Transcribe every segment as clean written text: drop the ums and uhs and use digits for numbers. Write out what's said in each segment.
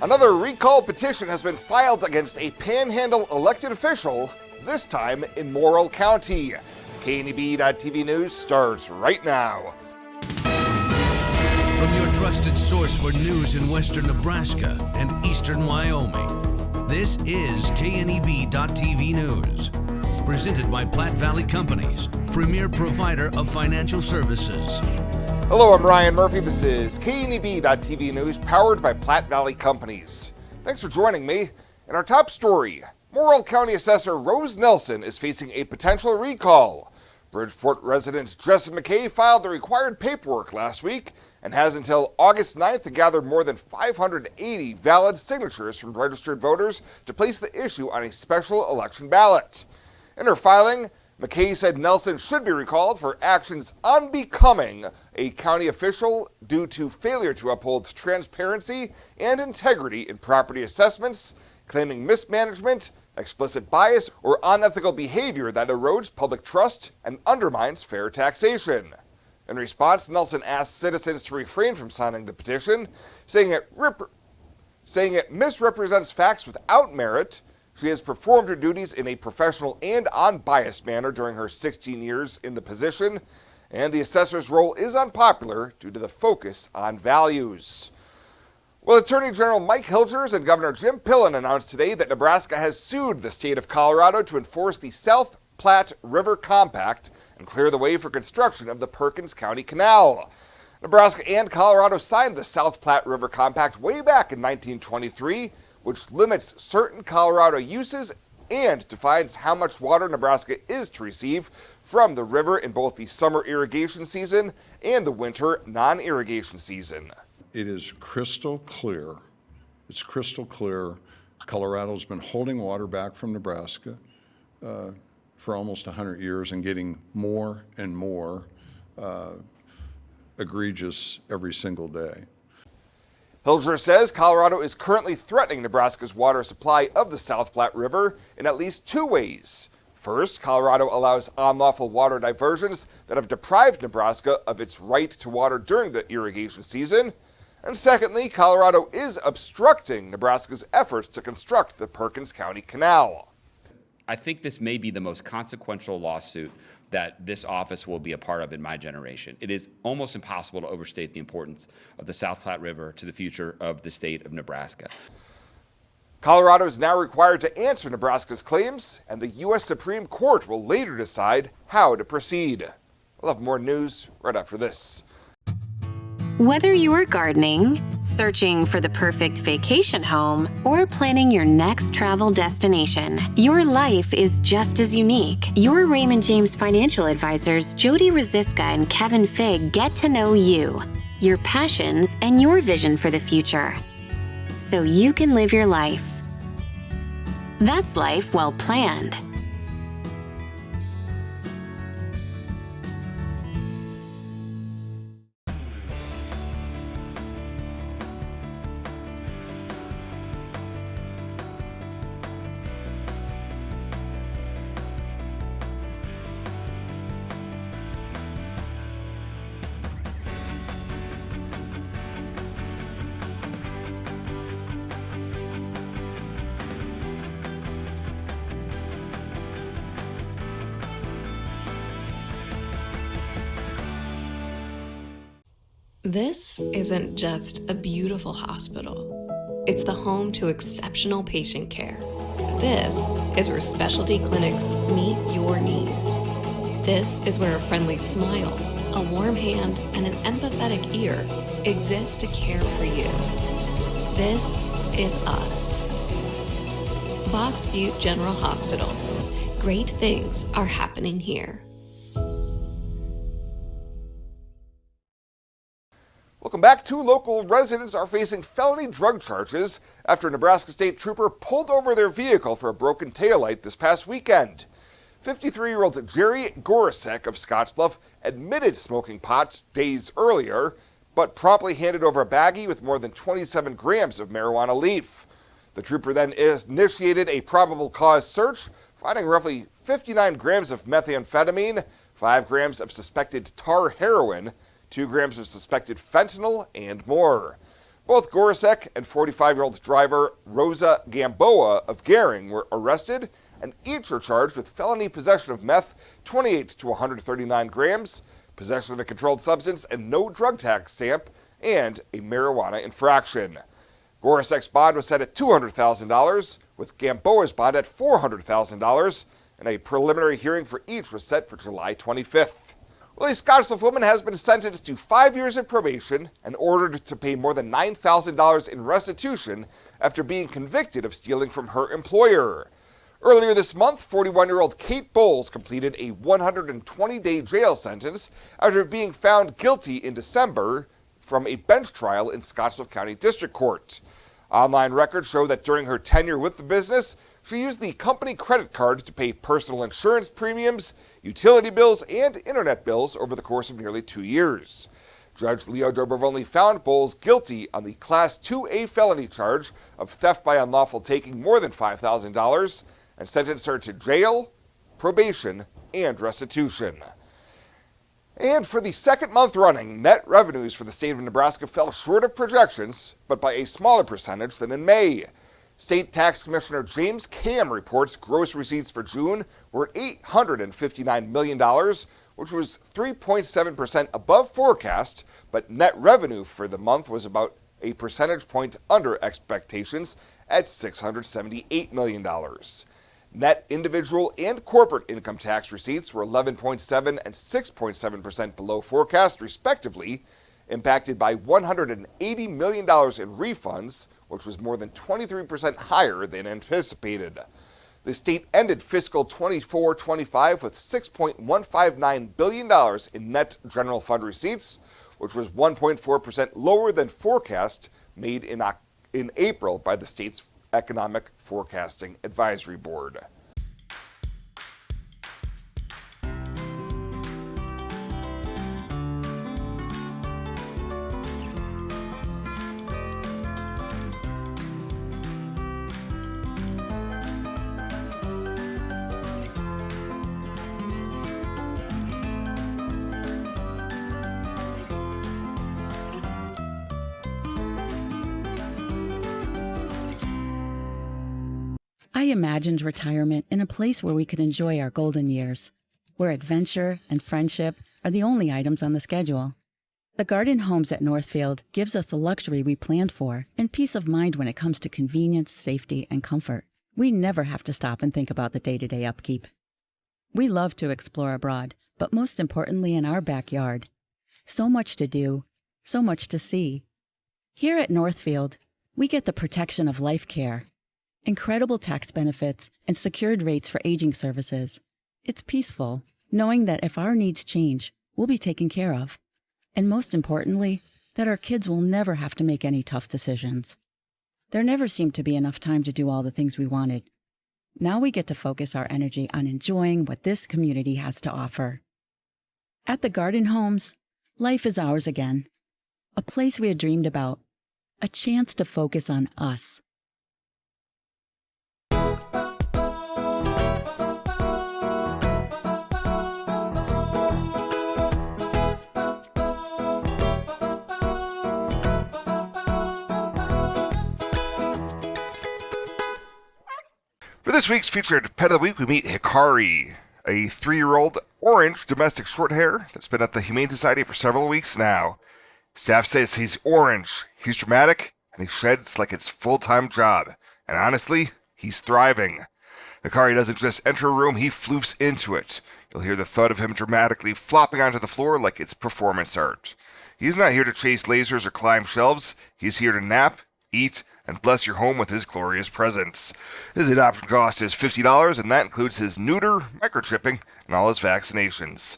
Another recall petition has been filed against a Panhandle elected official, this time in Morrill County. KNEB.TV News starts right now. From your trusted source for news in western Nebraska and eastern Wyoming, this is KNEB.TV News. Presented by Plat Valley Companies, premier provider of financial services. Hello, I'm Ryan Murphy. This is KNEB.TV News, powered by Plat Valley Companies. Thanks for joining me. In our top story, Morrill County Assessor Rose Nelson is facing a potential recall. Bridgeport resident Jesse McKay filed the required paperwork last week and has until August 9th to gather more than 580 valid signatures from registered voters to place the issue on a special election ballot. In her filing, McKay said Nelson should be recalled for actions unbecoming a county official due to failure to uphold transparency and integrity in property assessments, claiming mismanagement, explicit bias, or unethical behavior that erodes public trust and undermines fair taxation. In response, Nelson asked citizens to refrain from signing the petition, saying it misrepresents facts without merit. She has performed her duties in a professional and unbiased manner during her 16 years in the position, and the assessor's role is unpopular due to the focus on values. Well, Attorney General Mike Hilgers and Governor Jim Pillen announced today that Nebraska has sued the state of Colorado to enforce the South Platte River Compact and clear the way for construction of the Perkins County Canal. Nebraska and Colorado signed the South Platte River Compact way back in 1923, which limits certain Colorado uses and defines how much water Nebraska is to receive from the river in both the summer irrigation season and the winter non-irrigation season. It is crystal clear. It's crystal clear. Colorado's been holding water back from Nebraska for almost 100 years and getting more and more egregious every single day. Hilger says Colorado is currently threatening Nebraska's water supply of the South Platte River in at least two ways. First, Colorado allows unlawful water diversions that have deprived Nebraska of its right to water during the irrigation season. And secondly, Colorado is obstructing Nebraska's efforts to construct the Perkins County Canal. I think this may be the most consequential lawsuit that this office will be a part of in my generation. It is almost impossible to overstate the importance of the South Platte River to the future of the state of Nebraska. Colorado is now required to answer Nebraska's claims, and the U.S. Supreme Court will later decide how to proceed. We'll have more news right after this. Whether you're gardening, searching for the perfect vacation home, or planning your next travel destination, your life is just as unique. Your Raymond James financial advisors, Jody Rosiska and Kevin Figg, get to know you, your passions, and your vision for the future, so you can live your life. That's life well planned. This isn't just a beautiful hospital. It's the home to exceptional patient care. This is where specialty clinics meet your needs. This is where a friendly smile, a warm hand, and an empathetic ear exist to care for you. This is us. Box Butte General Hospital. Great things are happening here. Welcome back. Two local residents are facing felony drug charges after a Nebraska state trooper pulled over their vehicle for a broken taillight this past weekend. 53-year-old Jerry Gorasek of Scottsbluff admitted smoking pot days earlier, but promptly handed over a baggie with more than 27 grams of marijuana leaf. The trooper then initiated a probable cause search, finding roughly 59 grams of methamphetamine, 5 grams of suspected tar heroin, 2 grams of suspected fentanyl, and more. Both Gorisek and 45-year-old driver Rosa Gamboa of Gering were arrested, and each are charged with felony possession of meth, 28 to 139 grams, possession of a controlled substance and no drug tax stamp, and a marijuana infraction. Gorisek's bond was set at $200,000, with Gamboa's bond at $400,000, and a preliminary hearing for each was set for July 25th. Well, a Scottsbluff woman has been sentenced to 5 years of probation and ordered to pay more than $9,000 in restitution after being convicted of stealing from her employer. Earlier this month, 41-year-old Kate Bowles completed a 120-day jail sentence after being found guilty in December from a bench trial in Scottsbluff County District Court. Online records show that during her tenure with the business, she used the company credit card to pay personal insurance premiums, utility bills, and internet bills over the course of nearly 2 years. Judge Leo Dobrevonly found Bowles guilty on the Class 2A felony charge of theft by unlawful taking more than $5,000 and sentenced her to jail, probation, and restitution. And for the second month running, net revenues for the state of Nebraska fell short of projections, but by a smaller percentage than in May. State Tax Commissioner James Cam reports gross receipts for June were $859 million, which was 3.7% above forecast, but net revenue for the month was about a percentage point under expectations at $678 million. Net individual and corporate income tax receipts were 11.7% and 6.7% below forecast, respectively, impacted by $180 million in refunds, which was more than 23% higher than anticipated. The state ended fiscal 24-25 with $6.159 billion in net general fund receipts, which was 1.4% lower than forecast made in April by the state's Economic Forecasting Advisory Board. I imagined retirement in a place where we could enjoy our golden years, where adventure and friendship are the only items on the schedule. The Garden Homes at Northfield gives us the luxury we planned for and peace of mind when it comes to convenience, safety, and comfort. We never have to stop and think about the day-to-day upkeep. We love to explore abroad, but most importantly in our backyard. So much to do, so much to see. Here at Northfield, we get the protection of life care, incredible tax benefits, and secured rates for aging services. It's peaceful, knowing that if our needs change, we'll be taken care of. And most importantly, that our kids will never have to make any tough decisions. There never seemed to be enough time to do all the things we wanted. Now we get to focus our energy on enjoying what this community has to offer. At the Garden Homes, life is ours again. A place we had dreamed about. A chance to focus on us. For this week's featured Pet of the Week, we meet Hikari, a 3-year-old orange domestic shorthair that's been at the Humane Society for several weeks now. Staff says he's orange, he's dramatic, and he sheds like it's full-time job. And honestly, he's thriving. Hikari doesn't just enter a room, he floofs into it. You'll hear the thud of him dramatically flopping onto the floor like it's performance art. He's not here to chase lasers or climb shelves. He's here to nap, eat, and bless your home with his glorious presence. His adoption cost is $50, and that includes his neuter, microchipping, and all his vaccinations.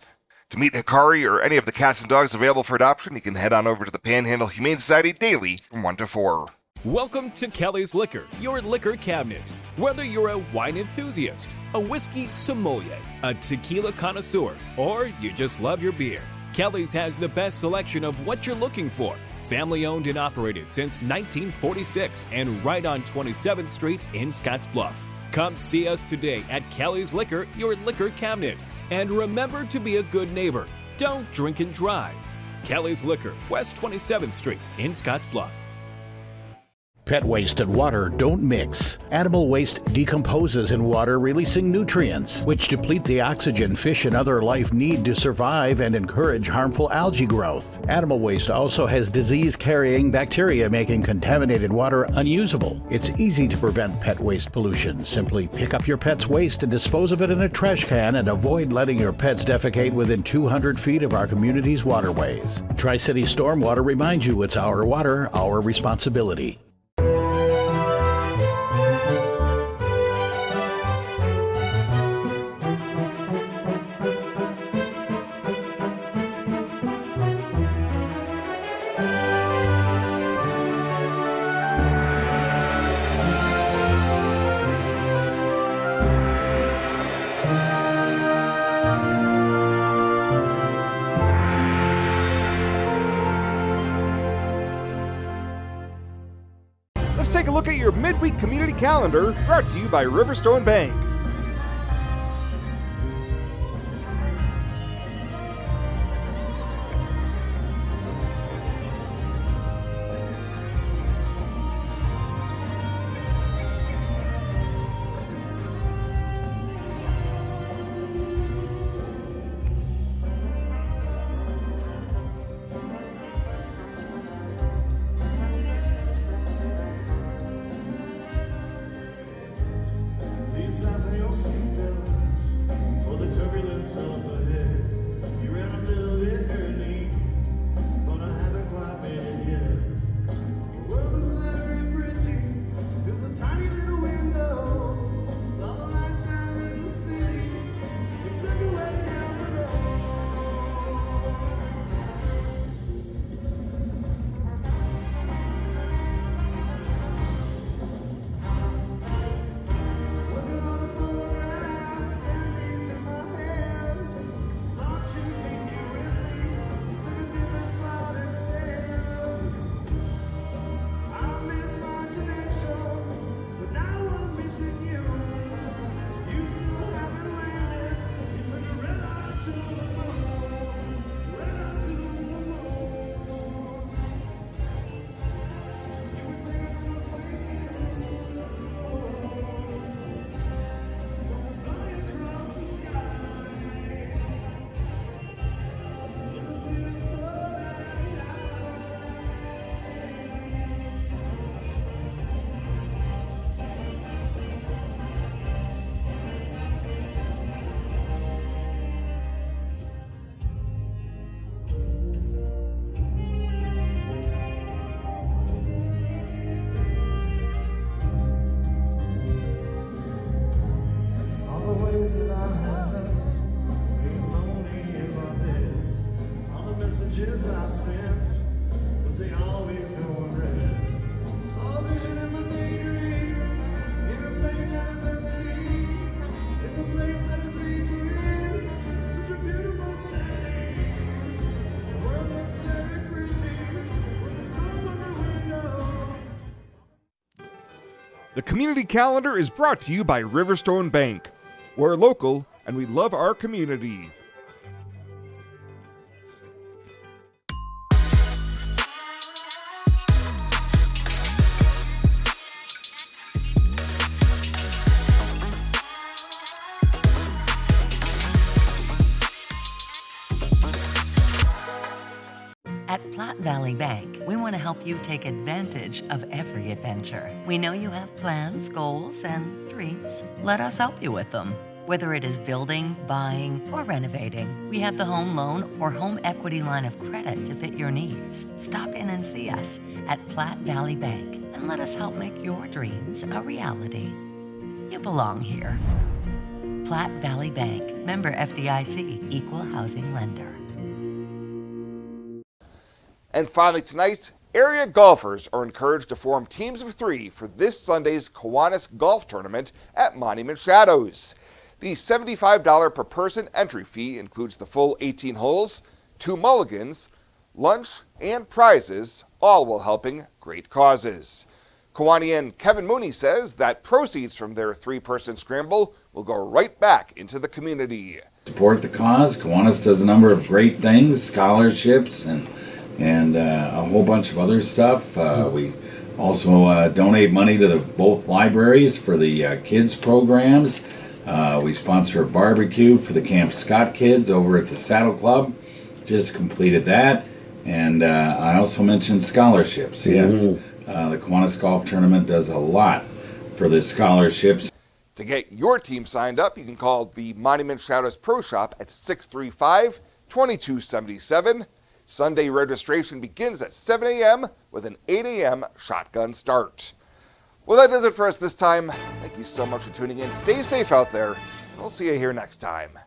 To meet Hikari or any of the cats and dogs available for adoption, you can head on over to the Panhandle Humane Society daily from 1 to 4. Welcome to Kelly's Liquor, your liquor cabinet. Whether you're a wine enthusiast, a whiskey sommelier, a tequila connoisseur, or you just love your beer, Kelly's has the best selection of what you're looking for. Family owned and operated since 1946 and right on 27th Street in Scottsbluff. Come see us today at Kelly's Liquor, your liquor cabinet. And remember to be a good neighbor. Don't drink and drive. Kelly's Liquor, West 27th Street in Scottsbluff. Pet waste and water don't mix. Animal waste decomposes in water, releasing nutrients, which deplete the oxygen fish and other life need to survive and encourage harmful algae growth. Animal waste also has disease-carrying bacteria, making contaminated water unusable. It's easy to prevent pet waste pollution. Simply pick up your pet's waste and dispose of it in a trash can, and avoid letting your pets defecate within 200 feet of our community's waterways. Tri-City Stormwater reminds you it's our water, our responsibility. Let's take a look at your midweek community calendar, brought to you by Riverstone Bank. The community calendar is brought to you by Riverstone Bank. We're local and we love our community. At Plat Valley Bank, we want to help you take advantage of every adventure. We know you have plans, goals, and dreams. Let us help you with them. Whether it is building, buying, or renovating, we have the home loan or home equity line of credit to fit your needs. Stop in and see us at Plat Valley Bank and let us help make your dreams a reality. You belong here. Plat Valley Bank, member FDIC, equal housing lender. And finally tonight, area golfers are encouraged to form teams of 3 for this Sunday's Kuans Golf Tournament at Monument Shadows. The $75 per person entry fee includes the full 18 holes, 2 mulligans, lunch, and prizes, all while helping great causes. Kiwanian Kevin Mooney says that proceeds from their 3-person scramble will go right back into the community. Support the cause. Kiwanis does a number of great things, scholarships, and a whole bunch of other stuff. We Also, donate money to both libraries for the kids programs. We sponsor a barbecue for the Camp Scott kids over at the Saddle Club. Just completed that. And I also mentioned scholarships. Yes, the Kuans Golf Tournament does a lot for the scholarships. To get your team signed up, you can call the Monument Shadows Pro Shop at 635-2277. Sunday registration begins at 7 a.m. with an 8 a.m. shotgun start. Well, that does it for us this time. Thank you so much for tuning in. Stay safe out there. I'll see you here next time.